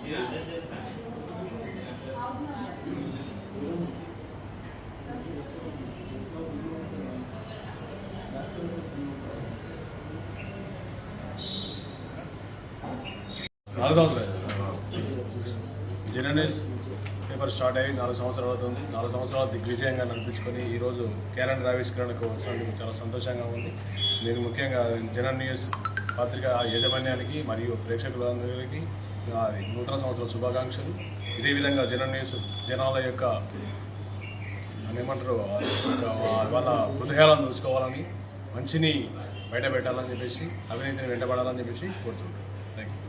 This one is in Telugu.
జర్నలిస్ పేపర్ స్టార్ట్ అయ్యి 4 సంవత్సరాలు అవుతుంది. 4 సంవత్సరాలు దిగ్విజయంగా నడిపించుకొని ఈరోజు క్యాలెండర్ ఆవిష్కరణకు వచ్చినందుకు చాలా సంతోషంగా ఉంది. నేను ముఖ్యంగా జనరల్ న్యూస్ పత్రిక యాజమాన్యానికి మరియు ప్రేక్షకులందరికీ నూతన సంవత్సర శుభాకాంక్షలు. ఇదే విధంగా జనరల్ న్యూస్ జనాల యొక్క ఏమంటారు వాళ్ళ హృదయాలను దోచుకోవాలని, మంచిని బయట పెట్టాలని చెప్పేసి, అవినీతిని వెంటబడాలని చెప్పేసి కోరుతున్నాను. Thank you.